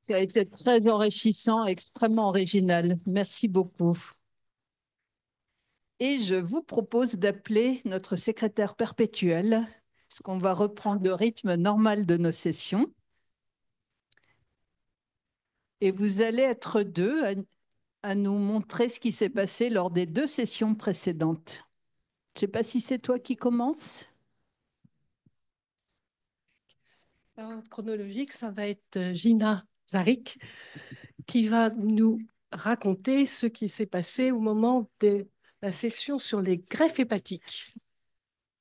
Ça a été très enrichissant, extrêmement original. Merci beaucoup. Et je vous propose d'appeler notre secrétaire perpétuel, puisqu'on va reprendre le rythme normal de nos sessions. Et vous allez être deux à nous montrer ce qui s'est passé lors des deux sessions précédentes. Je ne sais pas si c'est toi qui commences. L'ordre chronologique, ça va être Gina Zarik qui va nous raconter ce qui s'est passé au moment de la session sur les greffes hépatiques.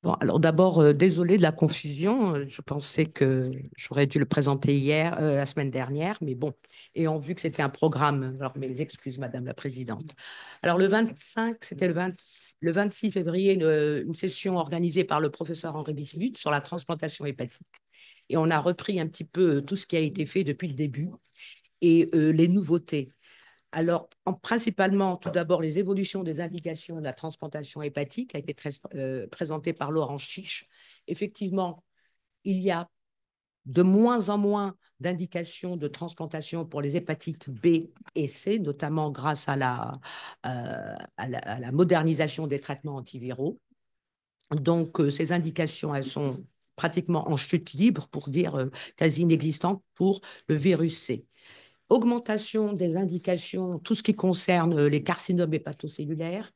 Bon, alors d'abord, désolé de la confusion. Je pensais que j'aurais dû le présenter hier, la semaine dernière, mais bon, ayant vu que c'était un programme, alors mes excuses, Madame la Présidente. Alors le 25, c'était le 26 février, une session organisée par le professeur Henri Bismuth sur la transplantation hépatique. Et on a repris un petit peu tout ce qui a été fait depuis le début et les nouveautés. Alors, principalement, tout d'abord, les évolutions des indications de la transplantation hépatique a été présentée par Laurent Chiche. Effectivement, il y a de moins en moins d'indications de transplantation pour les hépatites B et C, notamment grâce à la modernisation des traitements antiviraux. Donc, ces indications, elles sont pratiquement en chute libre, pour dire quasi inexistantes pour le virus C. Augmentation des indications, tout ce qui concerne les carcinomes hépatocellulaires,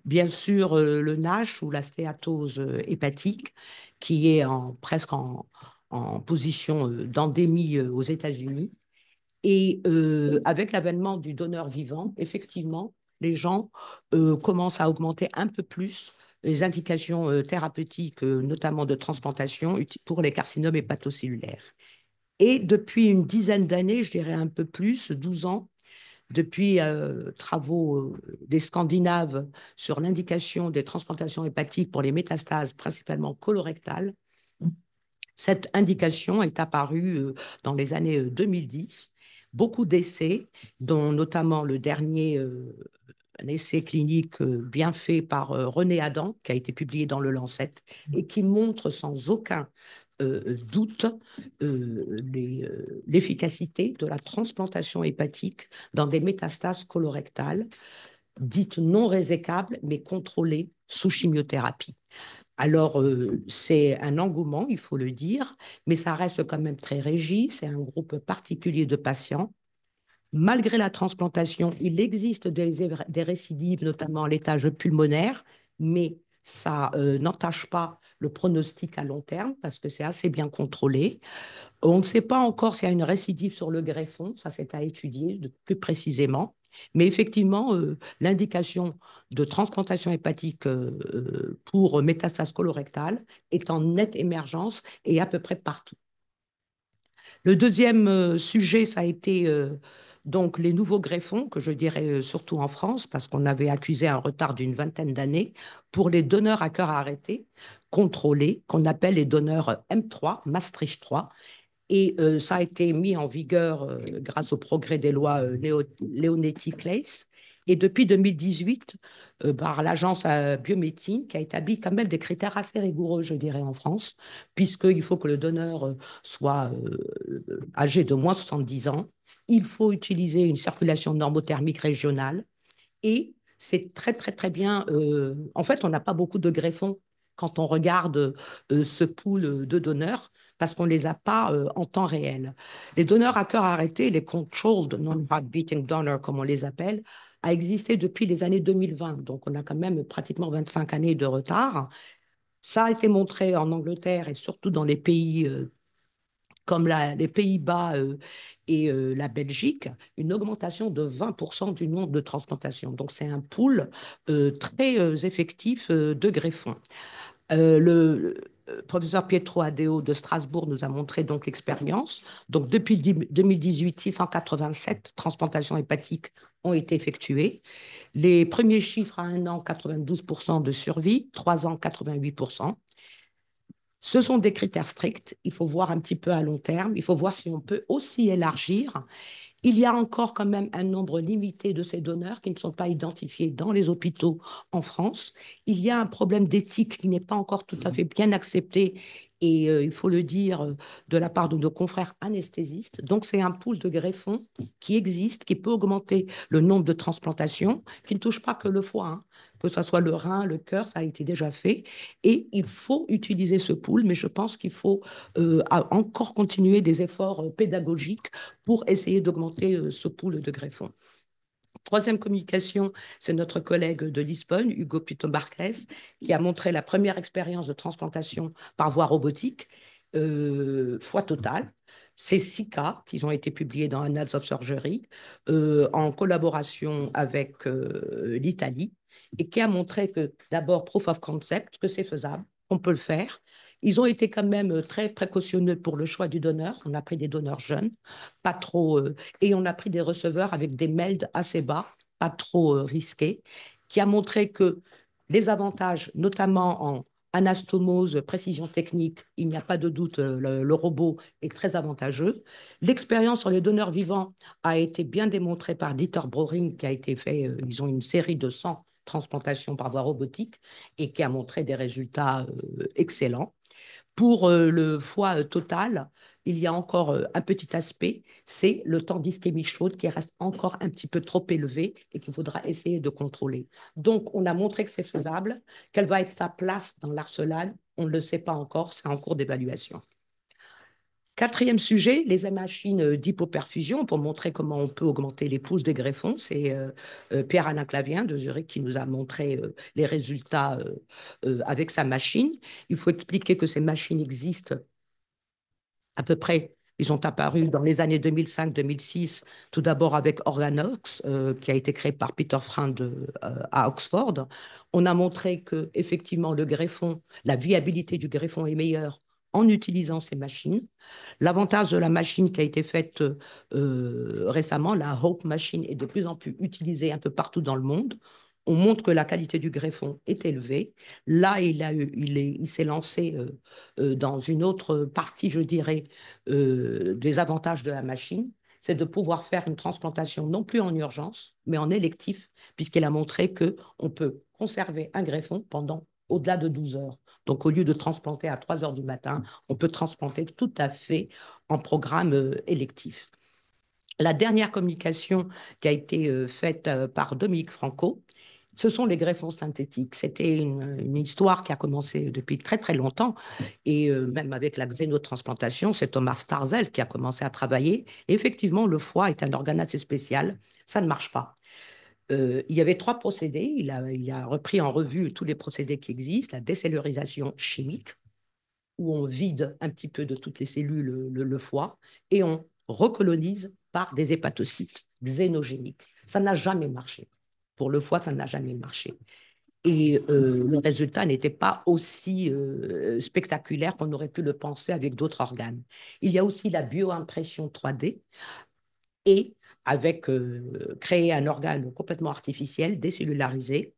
bien sûr le NASH ou la stéatose hépatique, qui est presque en position d'endémie aux États-Unis. Et avec l'avènement du donneur vivant, effectivement, les gens commencent à augmenter un peu plus les indications thérapeutiques, notamment de transplantation, pour les carcinomes hépatocellulaires. Et depuis une dizaine d'années, je dirais un peu plus, 12 ans, depuis travaux des Scandinaves sur l'indication des transplantations hépatiques pour les métastases, principalement colorectales, cette indication est apparue dans les années 2010. Beaucoup d'essais, dont notamment le dernier un essai clinique bien fait par René Adam, qui a été publié dans le Lancet, et qui montre sans aucun doute l'efficacité de la transplantation hépatique dans des métastases colorectales, dites non résécables, mais contrôlées sous chimiothérapie. Alors, c'est un engouement, il faut le dire, mais ça reste quand même très régi. C'est un groupe particulier de patients. Malgré la transplantation, il existe des récidives, notamment l'étage pulmonaire, mais ça n'entache pas le pronostic à long terme parce que c'est assez bien contrôlé. On ne sait pas encore s'il y a une récidive sur le greffon, ça c'est à étudier plus précisément. Mais effectivement, l'indication de transplantation hépatique pour métastases colorectales est en nette émergence et à peu près partout. Le deuxième sujet, ça a été donc les nouveaux greffons, que je dirais surtout en France, parce qu'on avait accusé un retard d'une vingtaine d'années, pour les donneurs à cœur arrêté contrôlés, qu'on appelle les donneurs M3, Maastricht 3. Et ça a été mis en vigueur grâce au progrès des lois Leonetti-Claes. Et depuis 2018, par l'agence biomédecine qui a établi quand même des critères assez rigoureux, je dirais, en France, puisqu'il faut que le donneur soit âgé de moins 70 ans. Il faut utiliser une circulation normothermique régionale. Et c'est très, très, très bien. En fait, on n'a pas beaucoup de greffons quand on regarde ce pool de donneurs parce qu'on ne les a pas en temps réel. Les donneurs à cœur arrêté, les controlled non-heart beating donors, comme on les appelle, a existé depuis les années 2020. Donc, on a quand même pratiquement 25 années de retard. Ça a été montré en Angleterre et surtout dans les pays comme les Pays-Bas et la Belgique, une augmentation de 20% du nombre de transplantations. Donc, c'est un pool très effectif de greffons. Le professeur Pietro Adeo de Strasbourg nous a montré donc l'expérience. Donc, depuis 2018, 687 transplantations hépatiques ont été effectuées. Les premiers chiffres à 1 an, 92% de survie, 3 ans, 88%. Ce sont des critères stricts. Il faut voir un petit peu à long terme. Il faut voir si on peut aussi élargir. Il y a encore quand même un nombre limité de ces donneurs qui ne sont pas identifiés dans les hôpitaux en France. Il y a un problème d'éthique qui n'est pas encore tout à fait bien accepté et il faut le dire de la part de nos confrères anesthésistes. Donc, c'est un pool de greffons qui existe, qui peut augmenter le nombre de transplantations, qui ne touche pas que le foie, hein, que ce soit le rein, le cœur, ça a été déjà fait. Et il faut utiliser ce pool, mais je pense qu'il faut encore continuer des efforts pédagogiques pour essayer d'augmenter ce pool de greffons. Troisième communication, c'est notre collègue de Lisbonne, Hugo Pito-Barques, qui a montré la première expérience de transplantation par voie robotique, foie total. C'est 6 cas qui ont été publiés dans Annals of Surgery en collaboration avec l'Italie et qui a montré que d'abord, proof of concept, que c'est faisable, on peut le faire. Ils ont été quand même très précautionneux pour le choix du donneur. On a pris des donneurs jeunes, pas trop et on a pris des receveurs avec des MELD assez bas, pas trop risqués, qui a montré que les avantages, notamment en anastomose, précision technique, il n'y a pas de doute, le robot est très avantageux. L'expérience sur les donneurs vivants a été bien démontrée par Dieter Broering, qui a été fait, ils ont une série de 100 transplantations par voie robotique et qui a montré des résultats excellents. Pour le foie total, il y a encore un petit aspect, c'est le temps d'ischémie chaude qui reste encore un petit peu trop élevé et qu'il faudra essayer de contrôler. Donc, on a montré que c'est faisable. Quelle va être sa place dans l'arsenal? On ne le sait pas encore, c'est en cours d'évaluation. Quatrième sujet, les machines d'hypoperfusion pour montrer comment on peut augmenter les pouces des greffons. C'est Pierre-Alain Clavien de Zurich qui nous a montré les résultats avec sa machine. Il faut expliquer que ces machines existent à peu près. Ils sont apparus dans les années 2005-2006, tout d'abord avec Organox, qui a été créé par Peter Friend à Oxford. On a montré que effectivement le greffon, la viabilité du greffon est meilleure en utilisant ces machines. L'avantage de la machine qui a été faite récemment, la Hope Machine, est de plus en plus utilisée un peu partout dans le monde. On montre que la qualité du greffon est élevée. Là, il s'est lancé dans une autre partie, je dirais, des avantages de la machine, c'est de pouvoir faire une transplantation non plus en urgence, mais en électif, puisqu'il a montré qu'on peut conserver un greffon pendant au-delà de 12 heures. Donc, au lieu de transplanter à 3 heures du matin, on peut transplanter tout à fait en programme électif. La dernière communication qui a été faite par Dominique Franco, ce sont les greffons synthétiques. C'était une histoire qui a commencé depuis très, très longtemps. Et même avec la xénotransplantation, c'est Thomas Starzel qui a commencé à travailler. Et effectivement, le foie est un organe assez spécial. Ça ne marche pas. Il y avait 3 procédés. Il a repris en revue tous les procédés qui existent. La décellurisation chimique, où on vide un petit peu de toutes les cellules le foie et on recolonise par des hépatocytes xénogéniques. Ça n'a jamais marché. Pour le foie, ça n'a jamais marché. Et le résultat n'était pas aussi spectaculaire qu'on aurait pu le penser avec d'autres organes. Il y a aussi la bioimpression 3D et avec créer un organe complètement artificiel, décellularisé,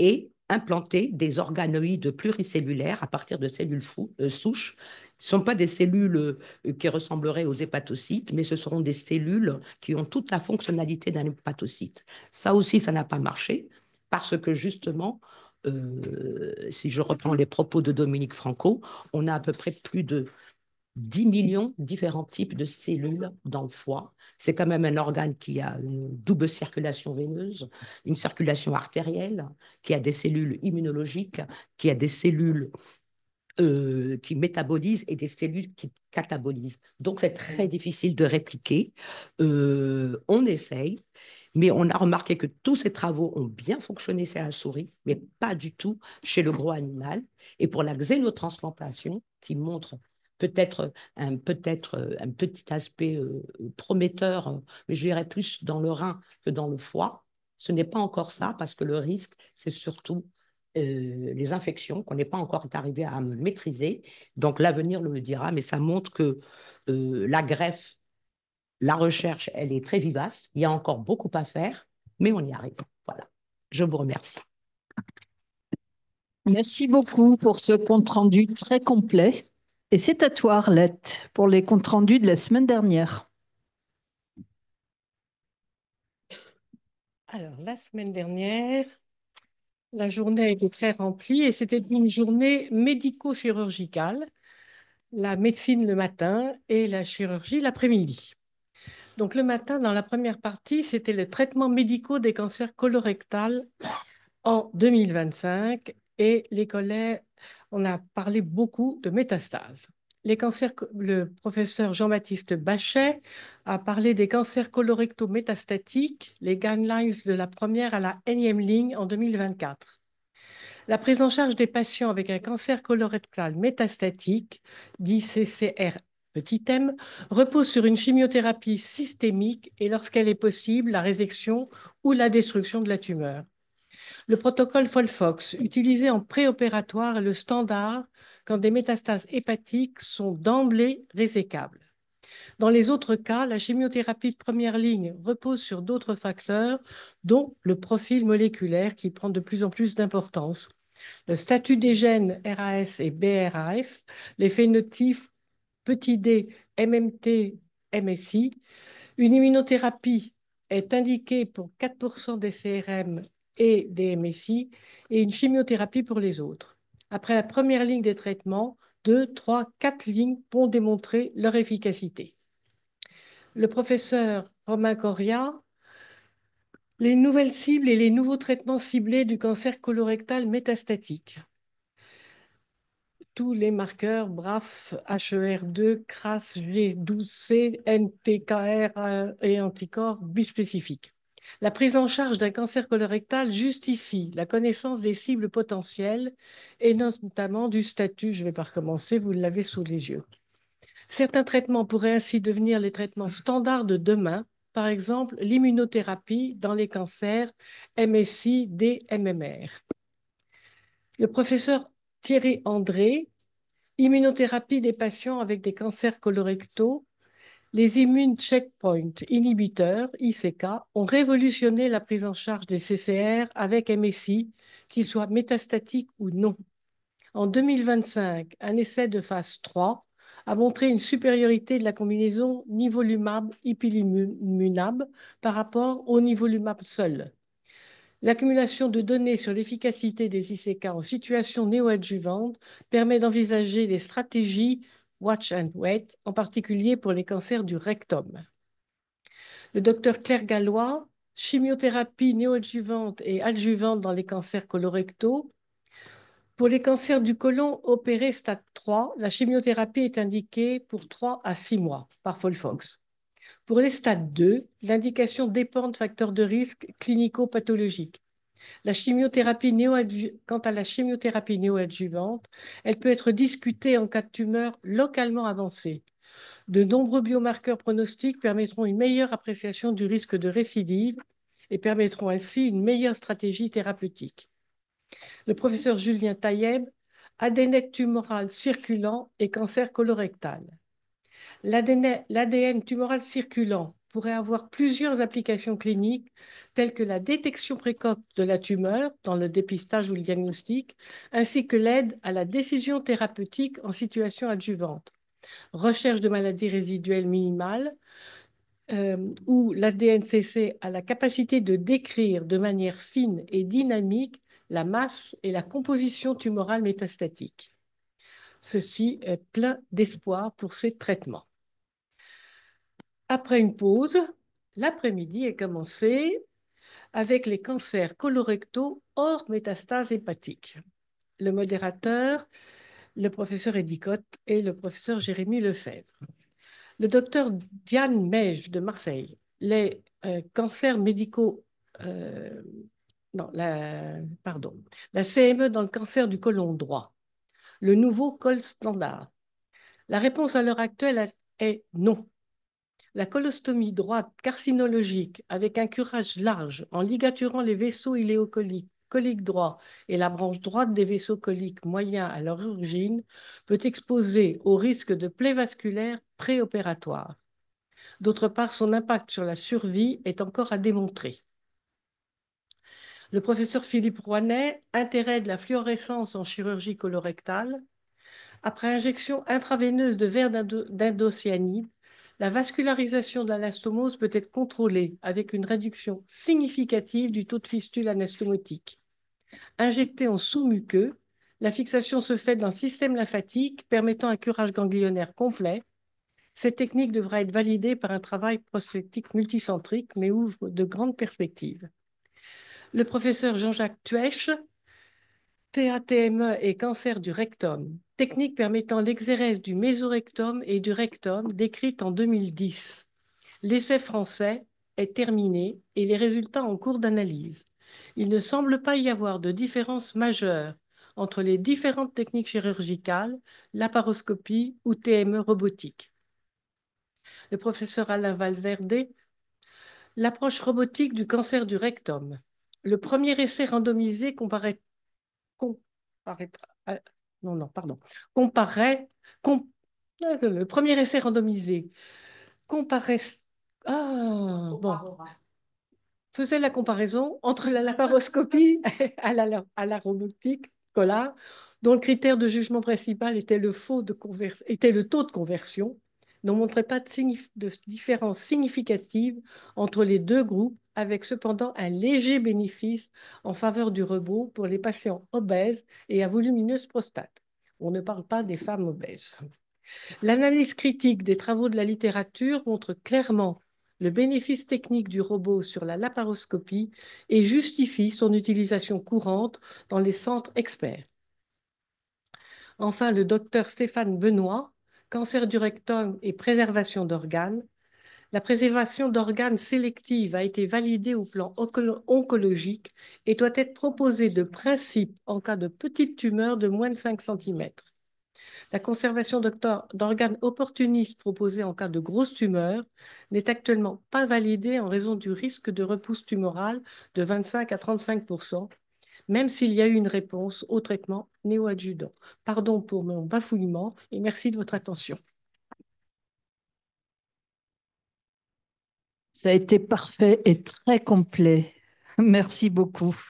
et implanter des organoïdes pluricellulaires à partir de cellules souches. Ce ne sont pas des cellules qui ressembleraient aux hépatocytes, mais ce seront des cellules qui ont toute la fonctionnalité d'un hépatocyte. Ça aussi, ça n'a pas marché parce que justement, si je reprends les propos de Dominique Franco, on a à peu près plus de 10 millions de différents types de cellules dans le foie. C'est quand même un organe qui a une double circulation veineuse, une circulation artérielle, qui a des cellules immunologiques, qui a des cellules qui métabolisent et des cellules qui catabolisent. Donc, c'est très difficile de répliquer. On essaye, mais on a remarqué que tous ces travaux ont bien fonctionné chez la souris, mais pas du tout chez le gros animal. Et pour la xénotransplantation, qui montre peut-être un petit aspect prometteur, mais je dirais plus dans le rein que dans le foie, ce n'est pas encore ça, parce que le risque, c'est surtout les infections qu'on n'est pas encore arrivé à maîtriser. Donc l'avenir le dira, mais ça montre que la greffe, la recherche, elle est très vivace. Il y a encore beaucoup à faire, mais on y arrive. Voilà. Je vous remercie. Merci beaucoup pour ce compte-rendu très complet. Et c'est à toi, Arlette, pour les comptes rendus de la semaine dernière. Alors, la semaine dernière, la journée a été très remplie et c'était une journée médico-chirurgicale la médecine le matin et la chirurgie l'après-midi. Donc le matin, dans la première partie, c'était le traitement médical des cancers colorectals en 2025 et les collègues, on a parlé beaucoup de métastases. Les cancers, le professeur Jean-Baptiste Bachet a parlé des cancers colorectaux métastatiques, les guidelines de la première à la énième ligne en 2024. La prise en charge des patients avec un cancer colorectal métastatique, dit CCR petit m, repose sur une chimiothérapie systémique et lorsqu'elle est possible, la résection ou la destruction de la tumeur. Le protocole Folfox, utilisé en préopératoire, est le standard quand des métastases hépatiques sont d'emblée résécables. Dans les autres cas, la chimiothérapie de première ligne repose sur d'autres facteurs, dont le profil moléculaire qui prend de plus en plus d'importance. Le statut des gènes RAS et BRAF, les phénotypes petit d, MMT, MSI. Une immunothérapie est indiquée pour 4% des CRM et des MSI et une chimiothérapie pour les autres. Après la première ligne des traitements, 2, 3, 4 lignes vont démontrer leur efficacité. Le professeur Romain Coria, les nouvelles cibles et les nouveaux traitements ciblés du cancer colorectal métastatique. Tous les marqueurs BRAF, HER2, CRAS, G12C, NTKR et anticorps bispécifiques. La prise en charge d'un cancer colorectal justifie la connaissance des cibles potentielles et notamment du statut. Je ne vais pas recommencer, vous l'avez sous les yeux. Certains traitements pourraient ainsi devenir les traitements standards de demain, par exemple l'immunothérapie dans les cancers MSI, DMMR. Le professeur Thierry André, immunothérapie des patients avec des cancers colorectaux, les immune checkpoint inhibiteurs, ICK, ont révolutionné la prise en charge des CCR avec MSI, qu'ils soient métastatiques ou non. En 2025, un essai de phase 3 a montré une supériorité de la combinaison nivolumab-ipilimumab par rapport au nivolumab seul. L'accumulation de données sur l'efficacité des ICK en situation néoadjuvante permet d'envisager des stratégies watch and wait, en particulier pour les cancers du rectum. Le docteur Claire Gallois, chimiothérapie néoadjuvante et adjuvante dans les cancers colorectaux. Pour les cancers du côlon opérés stade 3, la chimiothérapie est indiquée pour 3 à 6 mois par Folfox. Pour les stades 2, l'indication dépend de facteurs de risque clinico-pathologiques. Quant à la chimiothérapie néoadjuvante, elle peut être discutée en cas de tumeur localement avancée. De nombreux biomarqueurs pronostiques permettront une meilleure appréciation du risque de récidive et permettront ainsi une meilleure stratégie thérapeutique. Le professeur Julien Taïeb, adénète tumoral circulant et cancer colorectal. L'ADN tumoral circulant pourrait avoir plusieurs applications cliniques, telles que la détection précoce de la tumeur dans le dépistage ou le diagnostic, ainsi que l'aide à la décision thérapeutique en situation adjuvante, recherche de maladies résiduelles minimales, où l'ADNCC a la capacité de décrire de manière fine et dynamique la masse et la composition tumorale métastatique. Ceci est plein d'espoir pour ces traitements. Après une pause, l'après-midi est commencé avec les cancers colorectaux hors métastase hépatique. Le modérateur, le professeur Edicotte et le professeur Jérémy Lefebvre. Le docteur Diane Mège de Marseille, les cancers médicaux, la CME dans le cancer du côlon droit, le nouveau col standard. La réponse à l'heure actuelle est non. La colostomie droite carcinologique avec un curage large en ligaturant les vaisseaux iléocoliques, coliques droits et la branche droite des vaisseaux coliques moyens à leur origine peut exposer au risque de plaie vasculaire préopératoire. D'autre part, son impact sur la survie est encore à démontrer. Le professeur Philippe Rouanet, intérêt de la fluorescence en chirurgie colorectale. Après injection intraveineuse de verre d'indocyanide, la vascularisation de l'anastomose peut être contrôlée avec une réduction significative du taux de fistule anastomotique. Injecté en sous-muqueux, La fixation se fait dans le système lymphatique, permettant un curage ganglionnaire complet. Cette technique devra être validée par un travail prospectif multicentrique, mais ouvre de grandes perspectives. Le professeur Jean-Jacques Tuèche, TATME et cancer du rectum, technique permettant l'exérèse du mésorectum et du rectum, décrite en 2010. L'essai français est terminé et les résultats en cours d'analyse. Il ne semble pas y avoir de différence majeure entre les différentes techniques chirurgicales, laparoscopie ou TME robotique. Le professeur Alain Valverde, l'approche robotique du cancer du rectum. Le premier essai randomisé le premier essai randomisé comparait, faisait la comparaison entre la laparoscopie à la robotique Collard, dont le critère de jugement principal était était le taux de conversion, ne montrait pas de différence significative entre les deux groupes, avec cependant un léger bénéfice en faveur du robot pour les patients obèses et à volumineuse prostate. On ne parle pas des femmes obèses. L'analyse critique des travaux de la littérature montre clairement le bénéfice technique du robot sur la laparoscopie et justifie son utilisation courante dans les centres experts. Enfin, le docteur Stéphane Benoît, cancer du rectum et préservation d'organes. La préservation d'organes sélective a été validée au plan oncologique et doit être proposée de principe en cas de petite tumeur de moins de 5 cm. La conservation d'organes opportunistes proposée en cas de grosse tumeur n'est actuellement pas validée en raison du risque de repousse tumorale de 25 à 35%, même s'il y a eu une réponse au traitement néoadjuvant. Pardon pour mon bafouillement et merci de votre attention. Ça a été parfait et très complet. Merci beaucoup.